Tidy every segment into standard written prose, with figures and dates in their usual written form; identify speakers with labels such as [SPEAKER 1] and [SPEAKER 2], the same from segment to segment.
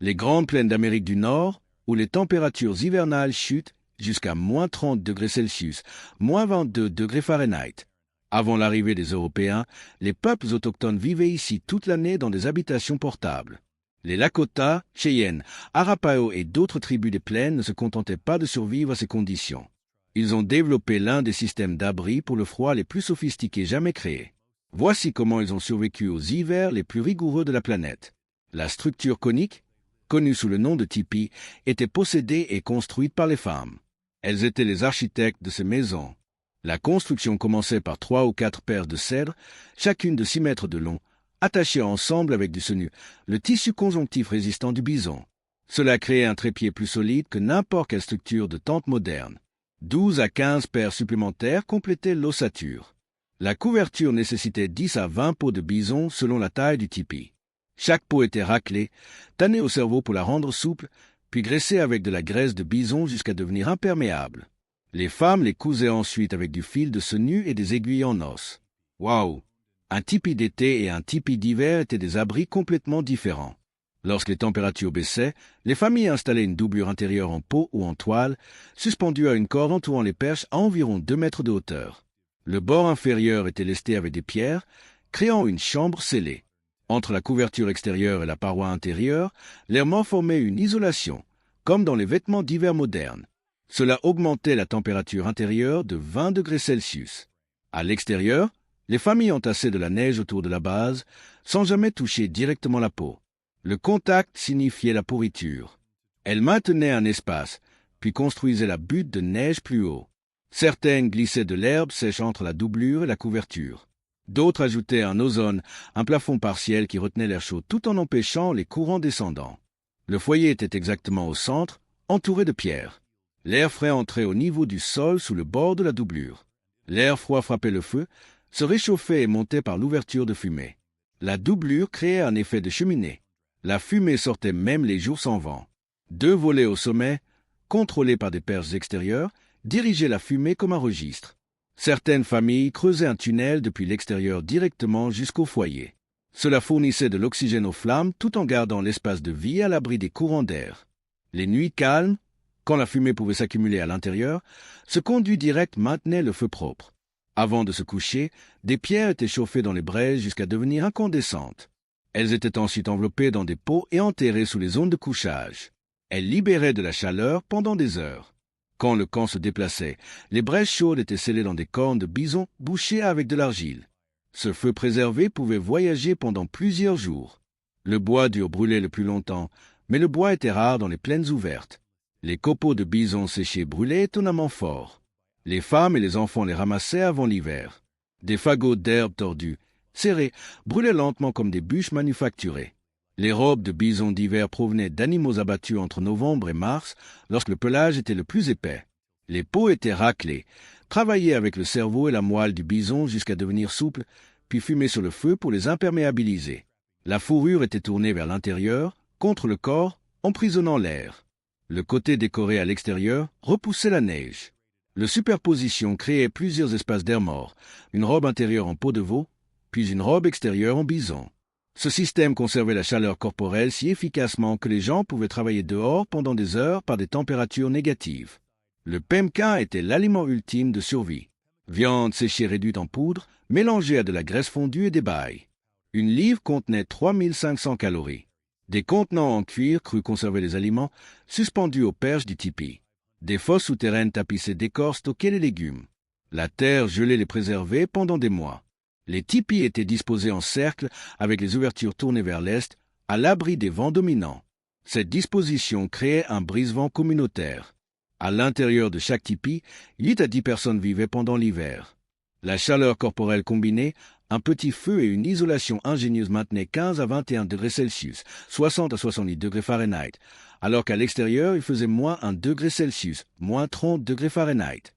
[SPEAKER 1] Les grandes plaines d'Amérique du Nord, où les températures hivernales chutent jusqu'à moins 30 degrés Celsius, moins 22 degrés Fahrenheit. Avant l'arrivée des Européens, les peuples autochtones vivaient ici toute l'année dans des habitations portables. Les Lakota, Cheyennes, Arapaho et d'autres tribus des plaines ne se contentaient pas de survivre à ces conditions. Ils ont développé l'un des systèmes d'abri pour le froid les plus sophistiqués jamais créés. Voici comment ils ont survécu aux hivers les plus rigoureux de la planète. La structure conique, connue sous le nom de tipi, était possédée et construite par les femmes. Elles étaient les architectes de ces maisons. La construction commençait par 3 ou 4 paires de cèdres, chacune de 6 mètres de long, attachées ensemble avec du senu, le tissu conjonctif résistant du bison. Cela créait un trépied plus solide que n'importe quelle structure de tente moderne. 12 à 15 paires supplémentaires complétaient l'ossature. La couverture nécessitait 10 à 20 peaux de bison selon la taille du tipi. Chaque peau était raclée, tannée au cerveau pour la rendre souple, puis graissée avec de la graisse de bison jusqu'à devenir imperméable. Les femmes les cousaient ensuite avec du fil de senu et des aiguilles en os. Waouh! Un tipi d'été et un tipi d'hiver étaient des abris complètement différents. Lorsque les températures baissaient, les familles installaient une doublure intérieure en peau ou en toile, suspendue à une corde entourant les perches à environ 2 mètres de hauteur. Le bord inférieur était lesté avec des pierres, créant une chambre scellée. Entre la couverture extérieure et la paroi intérieure, l'air mort formait une isolation, comme dans les vêtements d'hiver modernes. Cela augmentait la température intérieure de 20 degrés Celsius. À l'extérieur, les familles entassaient de la neige autour de la base, sans jamais toucher directement la peau. Le contact signifiait la pourriture. Elles maintenaient un espace, puis construisaient la butte de neige plus haut. Certaines glissaient de l'herbe sèche entre la doublure et la couverture. D'autres ajoutaient un ozone, un plafond partiel qui retenait l'air chaud tout en empêchant les courants descendants. Le foyer était exactement au centre, entouré de pierres. L'air frais entrait au niveau du sol sous le bord de la doublure. L'air froid frappait le feu, se réchauffait et montait par l'ouverture de fumée. La doublure créait un effet de cheminée. La fumée sortait même les jours sans vent. 2 volets au sommet, contrôlés par des perches extérieures, dirigeaient la fumée comme un registre. Certaines familles creusaient un tunnel depuis l'extérieur directement jusqu'au foyer. Cela fournissait de l'oxygène aux flammes tout en gardant l'espace de vie à l'abri des courants d'air. Les nuits calmes, quand la fumée pouvait s'accumuler à l'intérieur, ce conduit direct maintenait le feu propre. Avant de se coucher, des pierres étaient chauffées dans les braises jusqu'à devenir incandescentes. Elles étaient ensuite enveloppées dans des pots et enterrées sous les zones de couchage. Elles libéraient de la chaleur pendant des heures. Quand le camp se déplaçait, les braises chaudes étaient scellées dans des cornes de bison bouchées avec de l'argile. Ce feu préservé pouvait voyager pendant plusieurs jours. Le bois dur brûlait le plus longtemps, mais le bois était rare dans les plaines ouvertes. Les copeaux de bison séchés brûlaient étonnamment fort. Les femmes et les enfants les ramassaient avant l'hiver. Des fagots d'herbes tordues, serrés, brûlaient lentement comme des bûches manufacturées. Les robes de bison d'hiver provenaient d'animaux abattus entre novembre et mars, lorsque le pelage était le plus épais. Les peaux étaient raclées, travaillées avec le cerveau et la moelle du bison jusqu'à devenir souples, puis fumées sur le feu pour les imperméabiliser. La fourrure était tournée vers l'intérieur, contre le corps, emprisonnant l'air. Le côté décoré à l'extérieur repoussait la neige. Le superposition créait plusieurs espaces d'air mort, une robe intérieure en peau de veau, puis une robe extérieure en bison. Ce système conservait la chaleur corporelle si efficacement que les gens pouvaient travailler dehors pendant des heures par des températures négatives. Le pemmican était l'aliment ultime de survie. Viande séchée réduite en poudre, mélangée à de la graisse fondue et des bailles. Une livre contenait 3500 calories. Des contenants en cuir crus conservaient les aliments, suspendus aux perches du tipi. Des fosses souterraines tapissaient d'écorce stockaient les légumes. La terre gelée les préservait pendant des mois. Les tipis étaient disposés en cercle avec les ouvertures tournées vers l'est, à l'abri des vents dominants. Cette disposition créait un brise-vent communautaire. À l'intérieur de chaque tipi, 8 à 10 personnes vivaient pendant l'hiver. La chaleur corporelle combinée, un petit feu et une isolation ingénieuse maintenaient 15 à 21 degrés Celsius, 60 à 70 degrés Fahrenheit, alors qu'à l'extérieur il faisait moins 1 degré Celsius, moins 30 degrés Fahrenheit.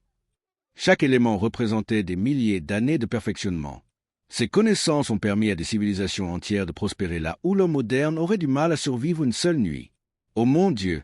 [SPEAKER 1] Chaque élément représentait des milliers d'années de perfectionnement. Ces connaissances ont permis à des civilisations entières de prospérer là où l'homme moderne aurait du mal à survivre une seule nuit. Oh mon Dieu,